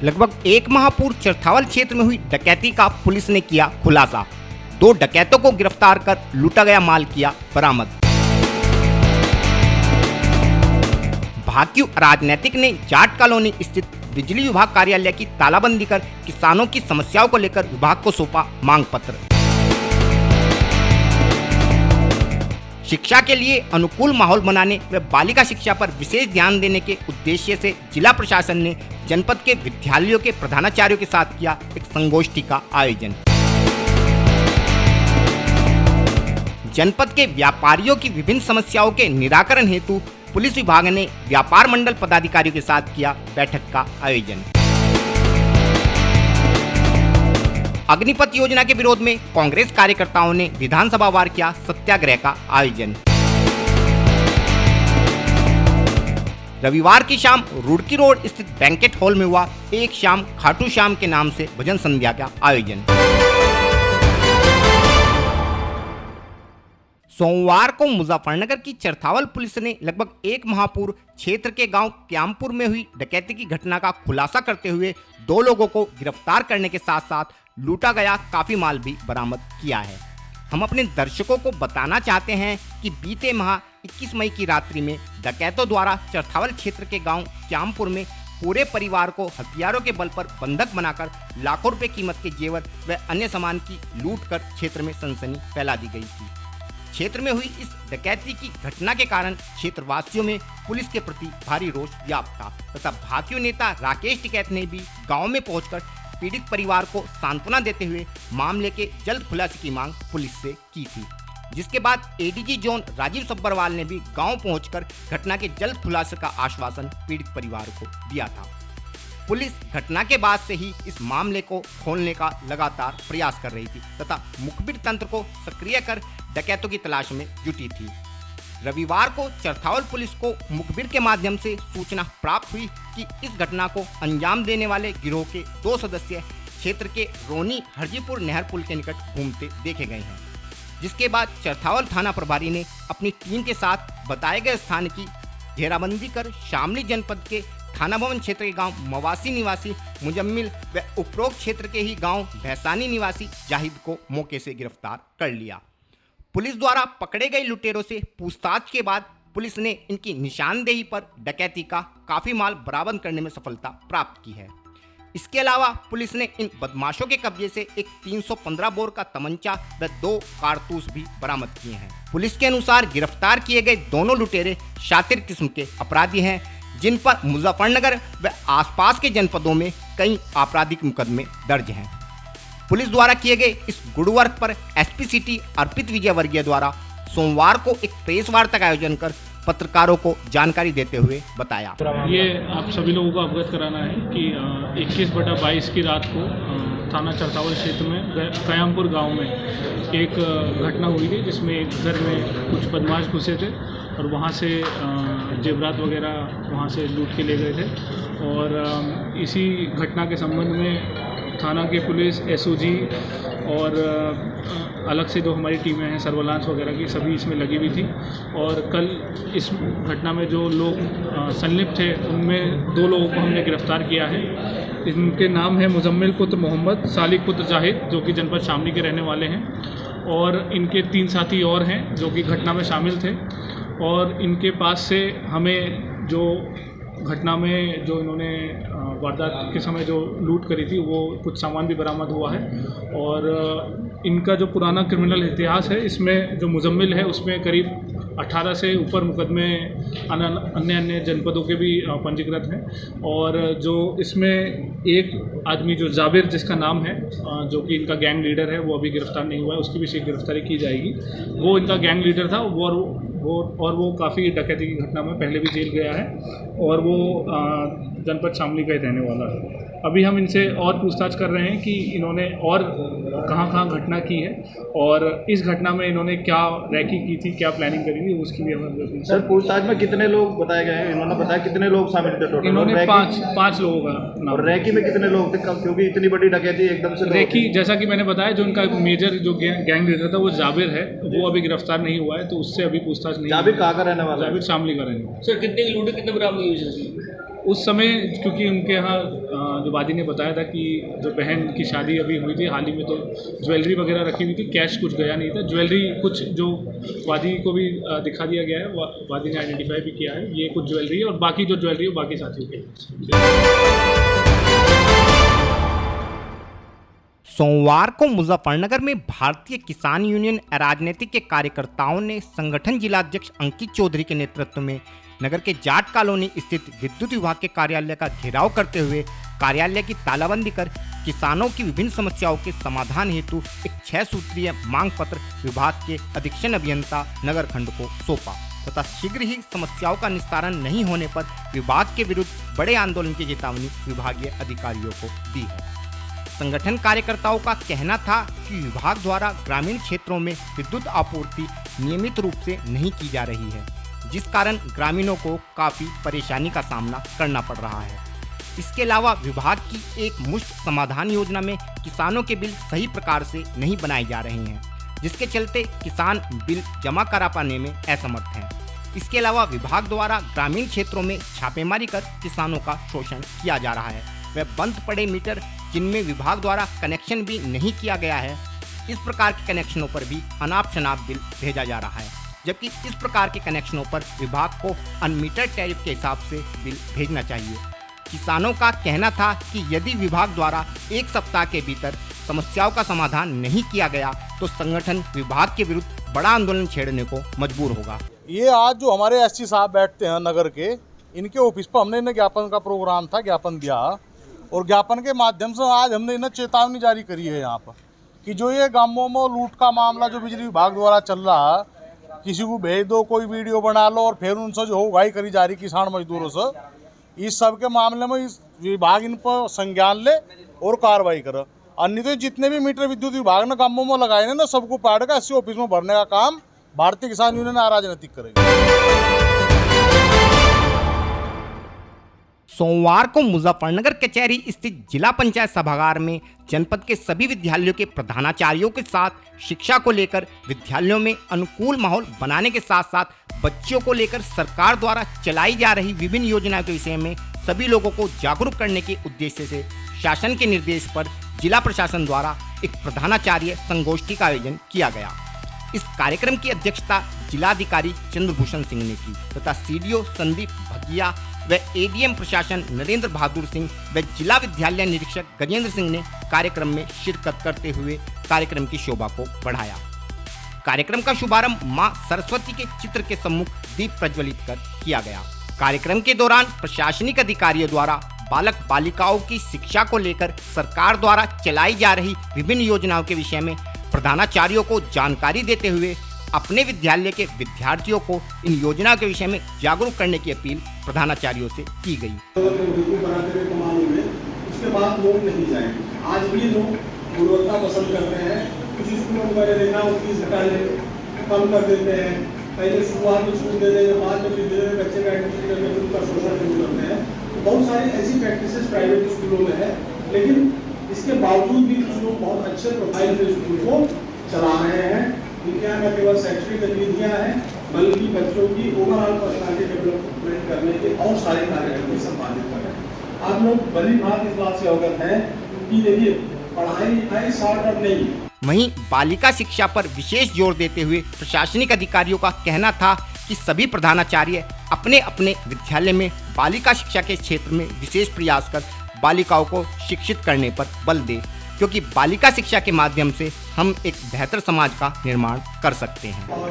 लगभग एक माह पूर्व चरथावल क्षेत्र में हुई डकैती का पुलिस ने किया खुलासा। 2 डकैतों को गिरफ्तार कर लूटा गया माल किया बरामद। भाकियू राजनीतिक ने जाट कॉलोनी स्थित बिजली विभाग कार्यालय की तालाबंदी कर किसानों की समस्याओं को लेकर विभाग को सौंपा मांग पत्र। शिक्षा के लिए अनुकूल माहौल बनाने व बालिका शिक्षा पर विशेष ध्यान देने के उद्देश्य से जिला प्रशासन ने जनपद के विद्यालयों के प्रधानाचार्यों के साथ किया एक संगोष्ठी का आयोजन। जनपद के व्यापारियों की विभिन्न समस्याओं के निराकरण हेतु पुलिस विभाग ने व्यापार मंडल पदाधिकारियों के साथ किया बैठक का आयोजन। अग्निपथ योजना के विरोध में कांग्रेस कार्यकर्ताओं ने विधानसभा वार किया सत्याग्रह का आयोजन। रविवार की शाम रुड़की रोड स्थित बैंकेट हॉल में हुआ एक शाम खाटू श्याम के नाम से भजन संध्या का आयोजन। सोमवार को मुजफ्फरनगर की चरथावल पुलिस ने लगभग एक माह पूर्व क्षेत्र के गांव क्यामपुर में हुई डकैती की घटना का खुलासा करते हुए 2 लोगों को गिरफ्तार करने के साथ साथ लूटा गया काफी माल भी बरामद किया है। हम अपने दर्शकों को बताना चाहते हैं कि बीते माह 21 मई की रात्रि में डकैतों द्वारा चरथावल क्षेत्र के गांव क्यामपुर में पूरे परिवार को हथियारों के बल पर बंधक बनाकर लाखों रुपए कीमत के जेवर व अन्य सामान की लूट कर क्षेत्र में सनसनी फैला दी गई थी। क्षेत्र में हुई इस डकैती की घटना के कारण क्षेत्रवासियों में पुलिस के प्रति भारी रोष व्याप्त था तथा भाकियू नेता राकेश टिकैत ने भी गांव में पहुंचकर पीड़ित परिवार को सांत्वना देते हुए मामले के जल्द खुलासे की मांग पुलिस से की थी, जिसके बाद एडीजी जोन राजीव सब्बरवाल ने भी गांव पहुंचकर घटना के जल्द खुलासे का आश्वासन पीड़ित परिवार को दिया था। पुलिस घटना के बाद से ही इस मामले को खोलने का लगातार प्रयास कर रही थी तथा मुखबिर तंत्र को सक्रिय कर डकैतों की तलाश में जुटी थी। रविवार को चरथावल पुलिस को मुखबिर के माध्यम से सूचना प्राप्त हुई कि इस घटना को अंजाम देने वाले गिरोह के 2 सदस्य क्षेत्र के रोनी हरजीपुर नहर पुल के निकट घूमते देखे गए हैं, जिसके बाद चरथावल थाना प्रभारी ने अपनी टीम के साथ बताए गए स्थान की घेराबंदी कर शामली जनपद के थाना भवन क्षेत्र के गांव मवासी निवासी मुजम्मिल व उपरोक्त क्षेत्र के ही गांव भैसानी निवासी जाहिद को मौके से गिरफ्तार कर लिया। पुलिस द्वारा पकड़े गए लुटेरों से पूछताछ के बाद पुलिस ने इनकी निशानदेही पर डकैती का काफी माल बरामद करने में सफलता प्राप्त की है। इसके अलावा पुलिस ने इन बदमाशों के कब्जे से एक 315 बोर का तमंचा व 2 कारतूस भी बरामद किए हैं। पुलिस के अनुसार गिरफ्तार किए गए दोनों लुटेरे शातिर किस्म के अपराधी हैं, जिन पर मुजफ्फरनगर व आसपास के जनपदों में कई आपराधिक मुकदमे दर्ज हैं। पुलिस द्वारा किए गए इस गुड वर्क पर एसपी सिटी अर्पित विजय वर्गीय द्वारा सोमवार को एक प्रेस वार्ता का आयोजन कर पत्रकारों को जानकारी देते हुए बताया। ये आप सभी लोगों को अवगत कराना है कि 21/22 की रात को थाना चरथावल क्षेत्र में क्यामपुर गांव में एक घटना हुई थी, जिसमें एक घर में कुछ बदमाश घुसे थे और वहाँ से जेवरात वगैरह वहाँ से लूट के ले गए थे। और इसी घटना के संबंध में थाना की पुलिस, एसओजी और अलग से जो हमारी टीमें हैं सर्वेलांस वगैरह की, सभी इसमें लगी हुई थी। और कल इस घटना में जो लोग संलिप्त थे उनमें 2 लोगों को हमने गिरफ्तार किया है। इनके नाम है मुजम्मिल पुत्र मोहम्मद, सालिक पुत्र जाहिद, जो कि जनपद शामली के रहने वाले हैं, और इनके 3 साथी और हैं जो कि घटना में शामिल थे। और इनके पास से हमें जो घटना में जो इन्होंने वारदात के समय जो लूट करी थी वो कुछ सामान भी बरामद हुआ है। और इनका जो पुराना क्रिमिनल इतिहास है, इसमें जो मुजम्मिल है उसमें करीब 18 से ऊपर मुकदमे अन्य जनपदों के भी पंजीकृत हैं। और जो इसमें एक आदमी जो जाबिर जिसका नाम है, जो कि इनका गैंग लीडर है, वो अभी गिरफ्तार नहीं हुआ है, उसकी भी शीघ्र गिरफ्तारी की जाएगी। वो इनका गैंग लीडर था वो काफ़ी डकैती की घटना में पहले भी जेल गया है और वो जनपद शामली का ही रहने वाला है। अभी हम इनसे और पूछताछ कर रहे हैं कि इन्होंने और कहाँ घटना की है और इस घटना में इन्होंने क्या रैकी की थी, क्या प्लानिंग करी थी, उसकी भी हमें। सर, पूछताछ में कितने लोग बताए गए हैं? इन्होंने बताया कितने लोग शामिल थे टोटल? इन्होंने पाँच लोगों का नाम। और रैकी में कितने लोग थे, क्योंकि इतनी बड़ी डकैती एकदम से? रैकी जैसा कि मैंने बताया, जो उनका मेजर जो गैंग लीडर था वो जाबिर है, वो अभी गिरफ्तार नहीं हुआ है, तो उससे अभी पूछताछ नहीं। जाबिर कहाँ का रहने वाला? जाबिर शामली का रहने वाला। सर, कितने की लूट, कितने बरामद हुई? उस समय क्योंकि उनके यहाँ जो वादी ने बताया था कि जो बहन की शादी अभी हुई थी हाल ही में, तो ज्वेलरी वगैरह रखी हुई थी, कैश कुछ गया नहीं था। ज्वेलरी कुछ जो वादी को भी दिखा दिया गया है, वादी ने आइडेंटिफाई भी किया है, ये कुछ ज्वेलरी है और बाकी जो ज्वेलरी है बाकी साथियों के। सोमवार को मुजफ्फरनगर में भारतीय किसान यूनियन अराजनीतिक के कार्यकर्ताओं ने संगठन जिलाध्यक्ष अंकित चौधरी के नेतृत्व में नगर के जाट कॉलोनी स्थित विद्युत विभाग के कार्यालय का घेराव करते हुए कार्यालय की तालाबंदी कर किसानों की विभिन्न समस्याओं के समाधान हेतु एक 6 सूत्रीय मांग पत्र विभाग के अधीक्षण अभियंता नगर खंड को सौंपा तथा शीघ्र ही समस्याओं का निस्तारण नहीं होने पर विभाग के विरुद्ध बड़े आंदोलन की चेतावनी विभागीय अधिकारियों को दी है। संगठन कार्यकर्ताओं का कहना था कि विभाग द्वारा ग्रामीण क्षेत्रों में विद्युत आपूर्ति नियमित रूप से नहीं की जा रही है, जिस कारण ग्रामीणों को काफी परेशानी का सामना करना पड़ रहा है। इसके अलावा विभाग की एक मुश्त समाधान योजना में किसानों के बिल सही प्रकार से नहीं बनाए जा रहे हैं, जिसके चलते किसान बिल जमा करा पाने में असमर्थ हैं। इसके अलावा विभाग द्वारा ग्रामीण क्षेत्रों में छापेमारी कर किसानों का शोषण किया जा रहा है। वह बंद पड़े मीटर जिनमें विभाग द्वारा कनेक्शन भी नहीं किया गया है, इस प्रकार के कनेक्शनों पर भी अनाप शनाप बिल भेजा जा रहा है, जबकि इस प्रकार के कनेक्शनों पर विभाग को अनमीटर टैरिफ के हिसाब से बिल भेजना चाहिए। किसानों का कहना था कि यदि विभाग द्वारा 1 सप्ताह के भीतर समस्याओं का समाधान नहीं किया गया तो संगठन विभाग के विरुद्ध बड़ा आंदोलन छेड़ने को मजबूर होगा। ये आज जो हमारे एससी साहब बैठते हैं नगर के, इनके ऑफिस पर हमने इन्हें ज्ञापन का प्रोग्राम था, ज्ञापन दिया और ज्ञापन के माध्यम से आज हमने इन्हें चेतावनी जारी करी है यहाँ पर कि जो ये गांवों में लूट का मामला जो बिजली विभाग द्वारा चल रहा है, किसी को भेज दो, कोई वीडियो बना लो और फिर उनसे जो उगाही करी जा रही किसान मजदूरों से, इस सब के मामले में इस विभाग इन पर संज्ञान ले और कार्रवाई करे। अन्य तो जितने भी मीटर विद्युत विभाग ने गांवों में लगाए ना, सबको पाड़ का एससी ऑफिस में भरने का काम भारतीय किसान यूनियन अराजनीतिक करेगी। सोमवार को मुजफ्फरनगर कचहरी स्थित जिला पंचायत सभागार में जनपद के सभी विद्यालयों के प्रधानाचार्यों के साथ शिक्षा को लेकर विद्यालयों में अनुकूल माहौल बनाने के साथ साथ बच्चों को लेकर सरकार द्वारा चलाई जा रही विभिन्न योजनाओं के विषय में सभी लोगों को जागरूक करने के उद्देश्य से शासन के निर्देश पर जिला प्रशासन द्वारा एक प्रधानाचार्य संगोष्ठी का आयोजन किया गया। इस कार्यक्रम की अध्यक्षता जिलाधिकारी चंद्रभूषण सिंह ने की तथा सीडीओ संदीप भगिया व एडीएम प्रशासन नरेंद्र बहादुर सिंह व जिला विद्यालय निरीक्षक गजेंद्र सिंह ने कार्यक्रम में शिरकत करते हुए कार्यक्रम की शोभा को बढ़ाया। कार्यक्रम का शुभारंभ मां सरस्वती के चित्र के सम्मुख दीप प्रज्वलित कर किया गया। कार्यक्रम के दौरान प्रशासनिक अधिकारियों द्वारा बालक बालिकाओं की शिक्षा को लेकर सरकार द्वारा चलाई जा रही विभिन्न योजनाओं के विषय में प्रधानाचार्यों को जानकारी देते हुए अपने विद्यालय के विद्यार्थियों को इन योजनाओं के विषय में जागरूक करने की अपील प्रधानाचार्यों से की गई। उसके बाद लोग नहीं जाएंगे। आज भी लोग गुणवत्ता पसंद करते हैं। कुछ स्कूलों में मैंने देखा फीस कम कर देते हैं, पहले शुरुआत में छूट देते हैं, बाद में विद्यालय में बच्चे का एडमिशन करके उनका शोषण शुरू करते हैं। तो बहुत सारी ऐसी प्रैक्टिसेस प्राइवेट स्कूलों में है, लेकिन इसके बावजूद भी कुछ लोग बहुत अच्छे प्रोफाइल से स्कूल को चला रहे हैं। इनके यहाँ न केवल शैक्षणिक गतिविधियाँ हैं, बल्कि बच्चों की ओवरऑल पर्सनालिटी डेवलपमेंट करने के और सारे कार्यक्रम भी संपादित कर रहे हैं। आप लोग भली भांत इस बात से अवगत हैं कि देखिए पढ़ाई लिखाई शॉर्ट टर्म नहीं। वहीं बालिका शिक्षा पर विशेष जोर देते हुए प्रशासनिक अधिकारियों का कहना था कि सभी प्रधानाचार्य अपने अपने विद्यालय में बालिका शिक्षा के क्षेत्र में विशेष प्रयास कर बालिकाओं को शिक्षित करने पर बल दे, क्योंकि बालिका शिक्षा के माध्यम से हम एक बेहतर समाज का निर्माण कर सकते हैं। और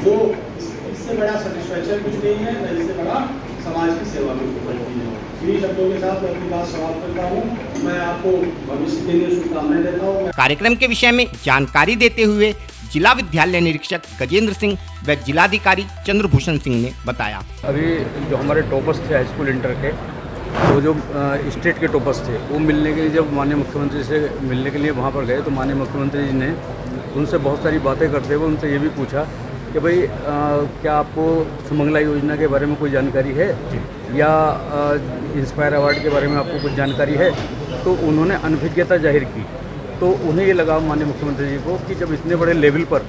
जो इससे बड़ा सेटिस्फैक्शन कुछ नहीं है, न इससे बड़ा समाज की सेवा में बनती है। इन्हीं शब्दों के साथ मैं अपनी बात समाप्त करता हूँ। मैं आपको भविष्य के लिए शुभकामनाएं देता हूँ। कार्यक्रम के विषय में जानकारी देते हुए जिला विद्यालय निरीक्षक गजेंद्र सिंह व जिलाधिकारी चंद्रभूषण सिंह ने बताया। अभी जो हमारे टॉपर्स थे हाई स्कूल इंटर के, वो जो स्टेट के टॉपर्स थे, वो मिलने के लिए जब माननीय मुख्यमंत्री से मिलने के लिए वहाँ पर गए तो माननीय मुख्यमंत्री जी ने उनसे बहुत सारी बातें करते हुए उनसे ये भी पूछा कि भाई क्या आपको सुमंगला योजना के बारे में कोई जानकारी है या इंस्पायर अवार्ड के बारे में आपको कुछ जानकारी है। तो उन्होंने अनभिज्ञता जाहिर की। तो उन्हें ये लगा माननीय मुख्यमंत्री जी को कि जब इतने बड़े लेवल पर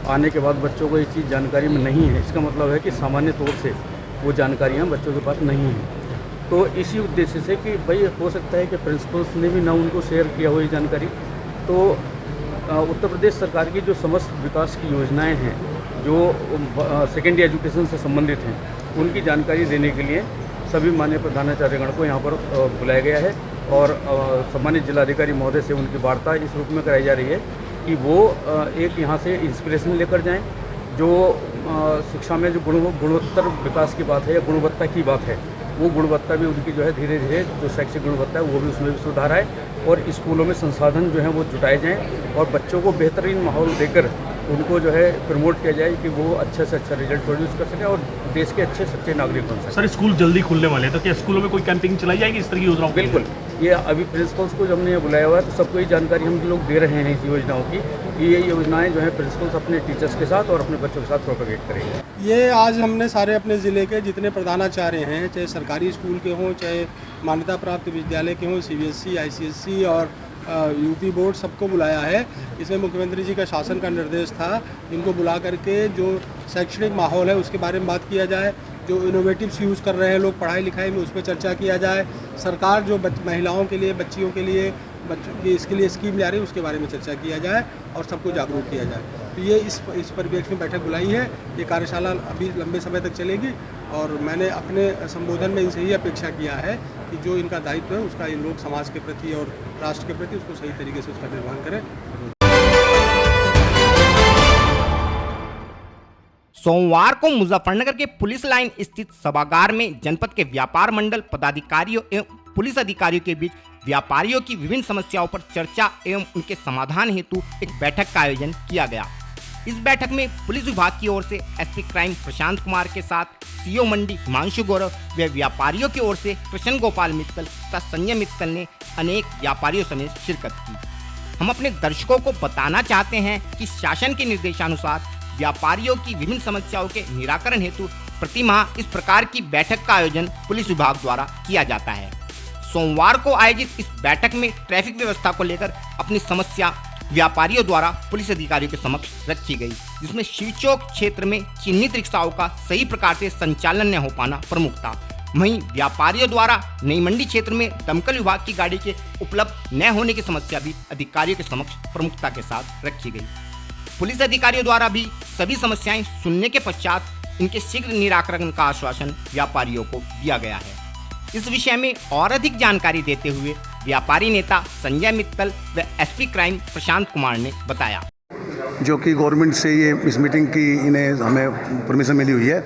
आने के बाद बच्चों को ये चीज़ जानकारी में नहीं है, इसका मतलब है कि सामान्य तौर से वो जानकारियाँ बच्चों के पास नहीं हैं। तो इसी उद्देश्य से कि भाई हो सकता है कि प्रिंसिपल्स ने भी ना उनको शेयर किया हो ये जानकारी, तो उत्तर प्रदेश सरकार की जो समस्त विकास की योजनाएं हैं जो सेकेंडरी एजुकेशन से संबंधित हैं उनकी जानकारी देने के लिए सभी माननीय प्रधानाचार्यगण को यहाँ पर बुलाया गया है और सम्मानित जिलाधिकारी महोदय से उनकी वार्ता इस रूप में कराई जा रही है कि वो एक यहाँ से इंस्पिरेशन लेकर जाएं, जो शिक्षा में जो गुणवत्तर विकास की बात है या गुणवत्ता की बात है, वो गुणवत्ता भी उनकी जो है धीरे धीरे जो शैक्षिक गुणवत्ता है वो भी उसमें भी सुधार आए और स्कूलों में संसाधन जो है वो जुटाए जाएं और बच्चों को बेहतरीन माहौल देकर उनको जो है प्रमोट किया जाए कि वो अच्छे से अच्छा रिजल्ट प्रोड्यूस कर सकें और देश के अच्छे सच्चे नागरिक बन सकें। सर स्कूल जल्दी खुलने वाले हैं तो क्या स्कूलों में कोई कैंपिंग चलाई जाएगी इस तरह की योजनाओं? बिल्कुल, ये अभी प्रिंसिपल्स को जब हमने बुलाया हुआ है तो सबको ये जानकारी हम लोग दे रहे हैं इस योजनाओं की कि ये योजनाएं जो है प्रिंसिपल्स अपने टीचर्स के साथ और अपने बच्चों के साथ प्रोपेगेट करेंगे। ये आज हमने सारे अपने ज़िले के जितने प्रधानाचार्य हैं, चाहे सरकारी स्कूल के हों, चाहे मान्यता प्राप्त विद्यालय के हों, CBSE, ICSE और यूपी बोर्ड, सबको बुलाया है। इसमें मुख्यमंत्री जी का शासन का निर्देश था इनको बुला करके जो शैक्षणिक माहौल है उसके बारे में बात किया जाए, जो इनोवेटिव्स यूज़ कर रहे हैं लोग पढ़ाई लिखाई में उस पर चर्चा किया जाए, सरकार जो महिलाओं के लिए, बच्चियों के लिए, बच्चों की इसके लिए स्कीम ला रही है उसके बारे में चर्चा किया जाए और सबको जागरूक किया जाए। तो ये इस परिप्रेक्ष्य में बैठक बुलाई है। ये कार्यशाला अभी लंबे समय तक चलेगी और मैंने अपने संबोधन में इनसे ही अपेक्षा किया है कि जो इनका दायित्व है उसका इन लोग समाज के प्रति और राष्ट्र के प्रति उसको सही तरीके से उसका निर्वहन करें। सोमवार को मुजफ्फरनगर के पुलिस लाइन स्थित सभागार में जनपद के व्यापार मंडल पदाधिकारियों एवं पुलिस अधिकारियों के बीच व्यापारियों की विभिन्न समस्याओं पर चर्चा एवं उनके समाधान हेतु एक बैठक का आयोजन किया गया। इस बैठक में पुलिस विभाग की ओर से SP क्राइम प्रशांत कुमार के साथ CO मंडी हिमांशु गौरव व व्यापारियों की ओर से कृष्ण गोपाल मित्तल तथा संजय मित्तल ने अनेक व्यापारियों समेत शिरकत की। हम अपने दर्शकों को बताना चाहते हैं कि शासन के निर्देशानुसार व्यापारियों की विभिन्न समस्याओं के निराकरण हेतु प्रति माह इस प्रकार की बैठक का आयोजन पुलिस विभाग द्वारा किया जाता है। सोमवार को आयोजित इस बैठक में ट्रैफिक व्यवस्था को लेकर अपनी समस्या व्यापारियों द्वारा पुलिस अधिकारियों के समक्ष रखी गई, जिसमें शिवचौक क्षेत्र में चिन्हित रिक्शाओं का सही प्रकार से संचालन न हो पाना प्रमुख था। वहीं व्यापारियों द्वारा नई मंडी क्षेत्र में दमकल विभाग की गाड़ी के उपलब्ध न होने की समस्या भी अधिकारियों के समक्ष प्रमुखता के साथ रखी गई। पुलिस अधिकारियों द्वारा भी सभी समस्याएं सुनने के पश्चात इनके शीघ्र निराकरण का आश्वासन व्यापारियों को दिया गया है। इस विषय में और अधिक जानकारी देते हुए व्यापारी नेता संजय मित्तल व SP क्राइम प्रशांत कुमार ने बताया, जो कि गवर्नमेंट से ये इस मीटिंग की इन्हें हमें परमिशन मिली हुई है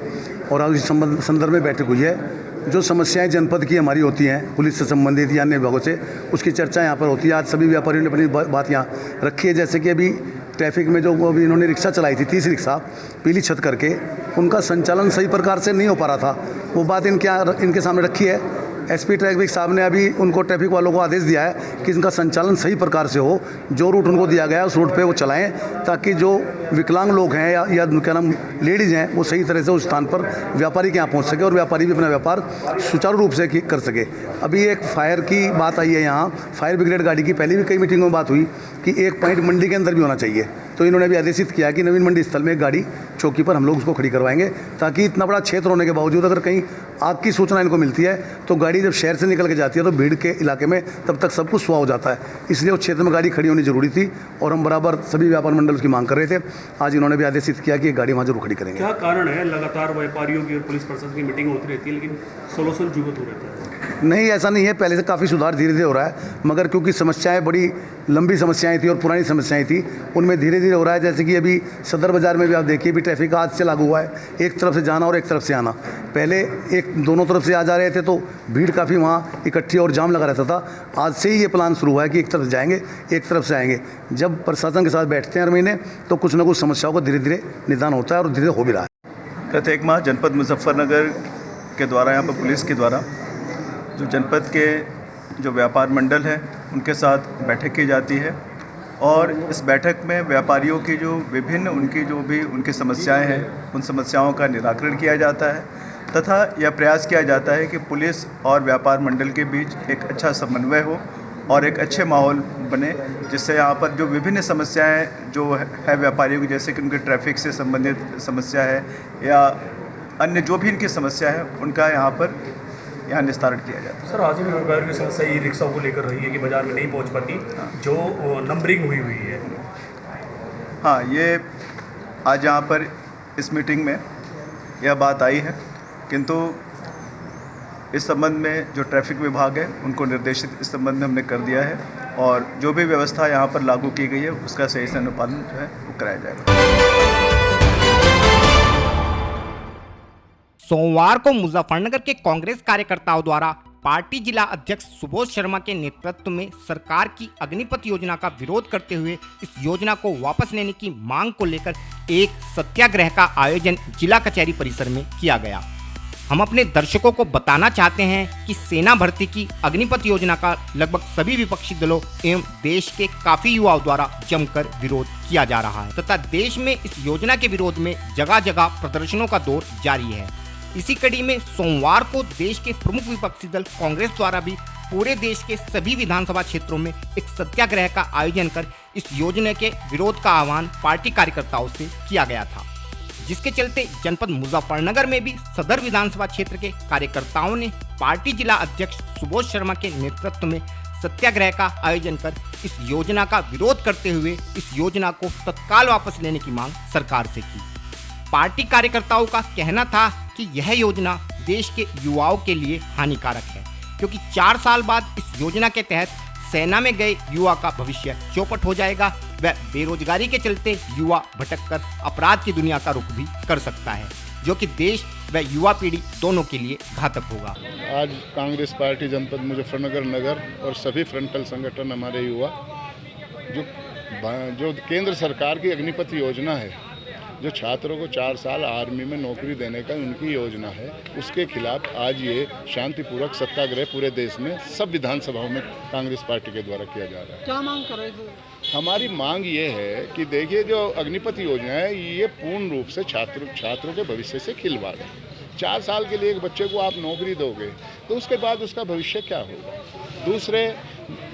और आज इस संदर्भ में बैठक हुई है। जो समस्याएं जनपद की हमारी होती हैं पुलिस से संबंधित या अन्य विभागों से, उसकी चर्चा यहाँ पर होती है। आज सभी व्यापारियों ने अपनी बात यहाँ रखी है। जैसे कि अभी ट्रैफिक में जो अभी इन्होंने रिक्शा चलाई थी 30 रिक्शा पीली छत करके, उनका संचालन सही प्रकार से नहीं हो पा रहा था, वो बात इनके सामने रखी है। SP ट्रैफिक साहब ने अभी उनको ट्रैफिक वालों को आदेश दिया है कि इनका संचालन सही प्रकार से हो, जो रूट उनको दिया गया है उस रूट पे वो चलाएं, ताकि जो विकलांग लोग हैं या क्या नाम लेडीज़ हैं वो सही तरह से उस स्थान पर व्यापारी के यहाँ पहुँच सके और व्यापारी भी अपना व्यापार सुचारू रूप से कर सके। अभी एक फायर की बात आई है, यहाँ फायर ब्रिगेड गाड़ी की पहले भी कई मीटिंगों में बात हुई कि एक पॉइंट मंडी के अंदर भी होना चाहिए, तो इन्होंने भी आदेशित किया कि नवीन मंडी स्थल में एक गाड़ी चौकी पर हम लोग उसको खड़ी करवाएंगे, ताकि इतना बड़ा क्षेत्र होने के बावजूद अगर कहीं आग की सूचना इनको मिलती है तो गाड़ी जब शहर से निकल के जाती है तो भीड़ के इलाके में तब तक सब कुछ सुहा हो जाता है। इसलिए उस क्षेत्र में गाड़ी खड़ी होनी जरूरी थी और हम बराबर सभी व्यापार मंडल उसकी मांग कर रहे थे। आज इन्होंने भी आदेशित किया कि गाड़ी वहाँ जरूर खड़ी करेंगे। क्या कारण है लगातार व्यापारियों की और पुलिस प्रशासन की मीटिंग होती रहती है लेकिन सोल्यूशन जुगत हो रहता है? नहीं, ऐसा नहीं है, पहले से काफ़ी सुधार धीरे धीरे हो रहा है, मगर क्योंकि समस्याएं बड़ी लंबी समस्याएं थी और पुरानी समस्याएं थी, उनमें धीरे धीरे हो रहा है। जैसे कि अभी सदर बाज़ार में भी आप देखिए भी ट्रैफिक आज से लागू हुआ है, एक तरफ से जाना और एक तरफ से आना। पहले एक दोनों तरफ से आ जा रहे थे तो भीड़ काफ़ी वहाँ इकट्ठी और जाम लगा रहता था। आज से ही ये प्लान शुरू हुआ है कि एक तरफ जाएंगे एक तरफ से आएंगे। जब प्रशासन के साथ बैठते हैं हर महीने तो कुछ न कुछ समस्याओं को धीरे धीरे निदान होता है और धीरे हो भी रहा है। प्रत्येक माह जनपद मुजफ्फरनगर के द्वारा यहाँ पर पुलिस के द्वारा जो जनपद के जो व्यापार मंडल है उनके साथ बैठक की जाती है और इस बैठक में व्यापारियों की जो विभिन्न उनकी समस्याएं हैं उन समस्याओं का निराकरण किया जाता है तथा यह प्रयास किया जाता है कि पुलिस और व्यापार मंडल के बीच एक अच्छा समन्वय हो और एक अच्छे माहौल बने, जिससे यहाँ पर जो विभिन्न समस्याएं जो है व्यापारियों की, जैसे कि उनके ट्रैफिक से संबंधित समस्या है या अन्य जो भी इनकी समस्या है, उनका यहाँ पर यहाँ निस्तारण किया जाता है। सर, आज भी व्यापारियों की समस्या ई रिक्शाओं को लेकर रही है कि बाजार में नहीं पहुंच पाती, जो नंबरिंग हुई है। हाँ, ये आज यहाँ पर इस मीटिंग में यह बात आई है, किंतु इस संबंध में जो ट्रैफिक विभाग है उनको निर्देशित इस संबंध में हमने कर दिया है और जो भी व्यवस्था यहाँ पर लागू की गई है उसका सही से अनुपालन जो है वो कराया जाएगा। सोमवार को मुजफ्फरनगर के कांग्रेस कार्यकर्ताओं द्वारा पार्टी जिला अध्यक्ष सुबोध शर्मा के नेतृत्व में सरकार की अग्निपथ योजना का विरोध करते हुए इस योजना को वापस लेने की मांग को लेकर एक सत्याग्रह का आयोजन जिला कचहरी परिसर में किया गया। हम अपने दर्शकों को बताना चाहते हैं कि सेना भर्ती की अग्निपथ योजना का लगभग सभी विपक्षी दलों एवं देश के काफी युवाओं द्वारा जमकर विरोध किया जा रहा है तथा देश में इस योजना के विरोध में जगह जगह प्रदर्शनों का दौर जारी है। इसी कड़ी में सोमवार को देश के प्रमुख विपक्षी दल कांग्रेस द्वारा भी पूरे देश के सभी विधानसभा क्षेत्रों में एक सत्याग्रह का आयोजन कर इस योजना के विरोध का आह्वान पार्टी कार्यकर्ताओं से किया गया था, जिसके चलते जनपद मुजफ्फरनगर में भी सदर विधानसभा क्षेत्र के कार्यकर्ताओं ने पार्टी जिला अध्यक्ष सुबोध शर्मा के नेतृत्व में सत्याग्रह का आयोजन कर इस योजना का विरोध करते हुए इस योजना को तत्काल वापस लेने की मांग सरकार से की। पार्टी कार्यकर्ताओं का कहना था कि यह योजना देश के युवाओं के लिए हानिकारक है, क्योंकि 4 साल बाद इस योजना के तहत सेना में गए युवा का भविष्य चौपट हो जाएगा व बेरोजगारी के चलते युवा भटककर अपराध की दुनिया का रुख भी कर सकता है, जो कि देश व युवा पीढ़ी दोनों के लिए घातक होगा। आज कांग्रेस पार्टी जनपद मुजफ्फरनगर नगर और सभी फ्रंटल संगठन हमारे युवा जो केंद्र सरकार की अग्निपथ योजना है, जो छात्रों को 4 साल आर्मी में नौकरी देने का उनकी योजना है, उसके खिलाफ आज ये शांतिपूर्वक सत्याग्रह पूरे देश में सब विधानसभाओं में कांग्रेस पार्टी के द्वारा किया जा रहा है। क्या मांग कर रहे थे? हमारी मांग ये है कि देखिए, जो अग्निपथ योजना है ये पूर्ण रूप से छात्रों के भविष्य से खिलवाड़ है। 4 साल के लिए एक बच्चे को आप नौकरी दोगे तो उसके बाद उसका भविष्य क्या होगा। दूसरे,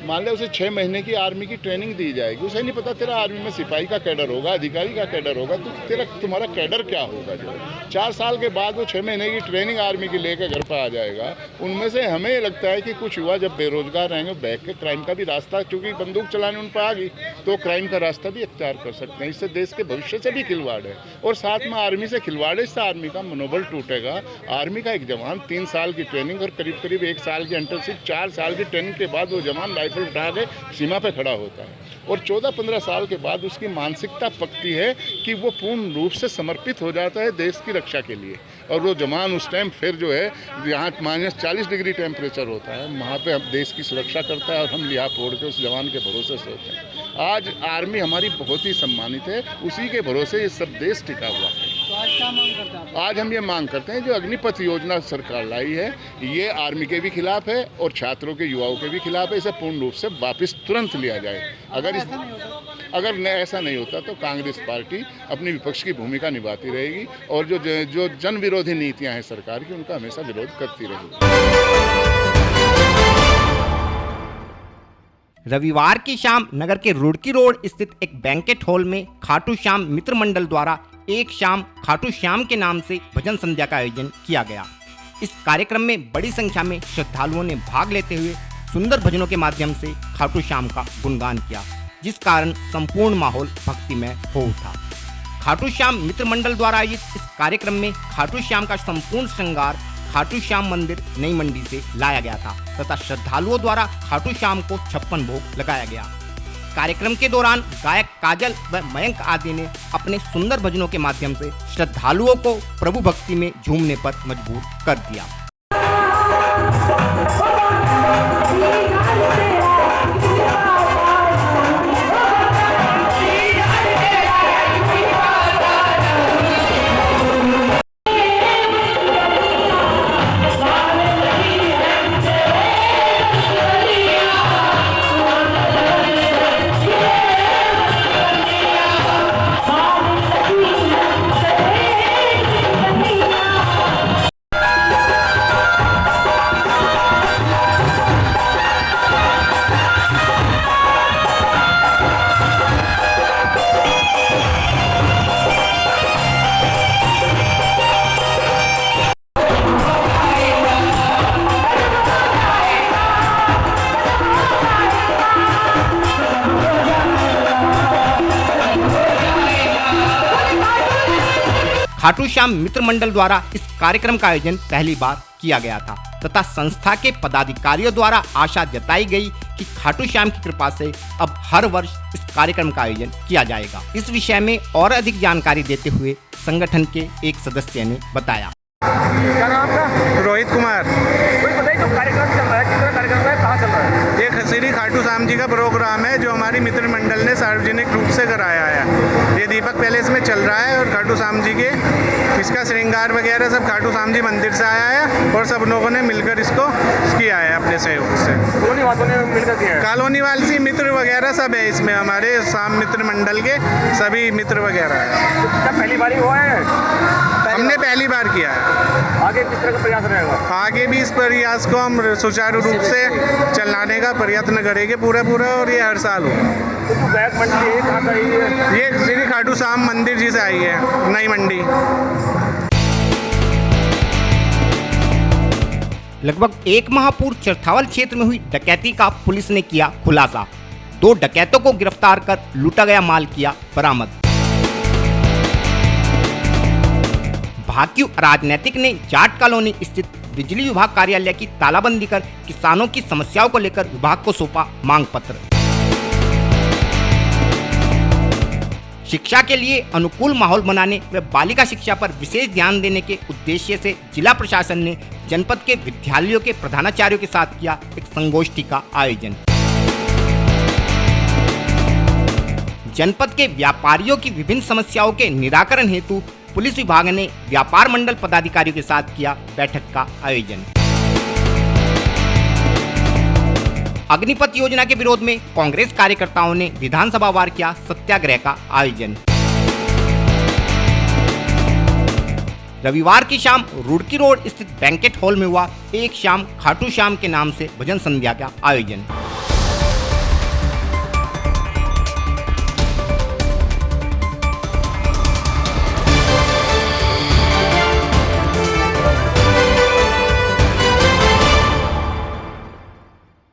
मान लिया उसे 6 महीने की आर्मी की ट्रेनिंग दी जाएगी, उसे नहीं पता तेरा आर्मी में सिपाही का कैडर होगा, अधिकारी का कैडर होगा, तो तुम्हारा कैडर क्या होगा। जो 4 साल के बाद वो 6 महीने की ट्रेनिंग आर्मी की लेकर घर पर आ जाएगा। उनमें से हमें लगता है कि कुछ युवा जब बेरोजगार रहेंगे, बैठ के क्राइम का भी रास्ता, क्योंकि बंदूक चलाने उन पर आ गई तो क्राइम का रास्ता भी अख्तियार कर सकते हैं। इससे देश के भविष्य से भी खिलवाड़ है और साथ में आर्मी से खिलवाड़ है, इससे आर्मी का मनोबल टूटेगा। आर्मी का एक जवान 3 साल की ट्रेनिंग और करीब करीब 1 साल की अंडरशिप, 4 साल की ट्रेनिंग के बाद वो जवान राइफल उठा के सीमा पे खड़ा होता है और 14-15 साल के बाद उसकी मानसिकता पकती है कि वो पूर्ण रूप से समर्पित हो जाता है देश की रक्षा के लिए। और वो जवान उस टाइम फिर जो है, यहाँ -40 डिग्री टेम्परेचर होता है, वहाँ पे हम देश की सुरक्षा करता है और हम लिहाज फोड़ के उस जवान के भरोसे से होते हैं। आज आर्मी हमारी बहुत ही सम्मानित है, उसी के भरोसे ये सब देश टिका हुआ है। तो आज क्या मांग करते हैं? आज हम ये मांग करते हैं, जो अग्निपथ योजना सरकार लाई है ये आर्मी के भी खिलाफ है और छात्रों के, युवाओं के भी खिलाफ है। इसे पूर्ण रूप से वापस तुरंत लिया जाए। अगर ऐसा नहीं होता तो कांग्रेस पार्टी अपनी विपक्ष की भूमिका निभाती रहेगी और जो जन विरोधी नीतियां हैं सरकार की, उनका हमेशा विरोध करती रहेगी। रविवार की शाम नगर के रुड़की रोड स्थित एक बैंकेट हॉल में खाटू श्याम मित्र मंडल द्वारा एक शाम खाटू श्याम के नाम से भजन संध्या का आयोजन किया गया। इस कार्यक्रम में बड़ी संख्या में श्रद्धालुओं ने भाग लेते हुए सुंदर भजनों के माध्यम से खाटू श्याम का गुणगान किया, जिस कारण संपूर्ण माहौल भक्तिमय हो उठा। खाटू श्याम मित्र मंडल द्वारा आयोजित इस कार्यक्रम में खाटू श्याम का संपूर्ण श्रृंगार खाटू श्याम मंदिर नई मंडी से लाया गया था तथा श्रद्धालुओं द्वारा खाटू श्याम को 56 भोग लगाया गया। कार्यक्रम के दौरान गायक काजल व मयंक आदि ने अपने सुंदर भजनों के माध्यम से श्रद्धालुओं को प्रभु भक्ति में झूमने पर मजबूर कर दिया। खाटू श्याम मित्र मंडल द्वारा इस कार्यक्रम का आयोजन पहली बार किया गया था तथा संस्था के पदाधिकारियों द्वारा आशा जताई गई कि खाटू श्याम की कृपा से अब हर वर्ष इस कार्यक्रम का आयोजन किया जाएगा। इस विषय में और अधिक जानकारी देते हुए संगठन के एक सदस्य ने बताया। क्या नाम आपका? रोहित कुमार। कोई बताइए जो कार्यक्रम चल रहा है, किस तरह कार्यक्रम है, कहाँ चल रहा है? ये श्री खाटू श्याम जी का प्रोग्राम है जो हमारी मित्र मंडल ने सार्वजनिक रूप से कराया है। ये दीपक पैलेस में चल रहा है और खाटू श्याम जी के इसका श्रृंगार वगैरह सब खाटू श्याम जी मंदिर से आया है और सब लोगों ने मिलकर इसको किया है अपने सहयोग से। कॉलोनी वालों ने मिलकर किया है? कॉलोनी वाली मित्र वगैरह सब है इसमें, हमारे श्याम मित्र मंडल के सभी मित्र वगैरह है। क्या पहली बार हुआ है? हमने पहली बार किया है। आगे किस तरह का प्रयास रहेगा? आगे भी इस प्रयास को हम सुचारू रूप से चलाने का प्रयत्न करेंगे पूरा और ये हर साल हो। तो जो गायक मंडली है कहाँ से आई है? ये श्री खाटू श्याम मंदिर जी से आई है, नई मंडी। लगभग 1 माह पूर्व चरथावल क्षेत्र में हुई डकैती का पुलिस ने किया खुलासा। 2 डकैतों को गिरफ्तार कर लूटा गया माल किया बरामद। भाकियू राजनीतिक ने जाट कॉलोनी स्थित बिजली विभाग कार्यालय की तालाबंदी कर किसानों की समस्याओं को लेकर विभाग को सौंपा मांग पत्र। शिक्षा के लिए अनुकूल माहौल बनाने व बालिका शिक्षा पर विशेष ध्यान देने के उद्देश्य से जिला प्रशासन ने जनपद के विद्यालयों के प्रधानाचार्यों के साथ किया एक संगोष्ठी का आयोजन। जनपद के व्यापारियों की विभिन्न समस्याओं के निराकरण हेतु पुलिस विभाग ने व्यापार मंडल पदाधिकारियों के साथ किया बैठक का आयोजन। अग्निपथ योजना के विरोध में कांग्रेस कार्यकर्ताओं ने विधानसभा वार किया सत्याग्रह का आयोजन। रविवार की शाम रुड़की रोड स्थित बैंकेट हॉल में हुआ एक शाम खाटू श्याम के नाम से भजन संध्या का आयोजन।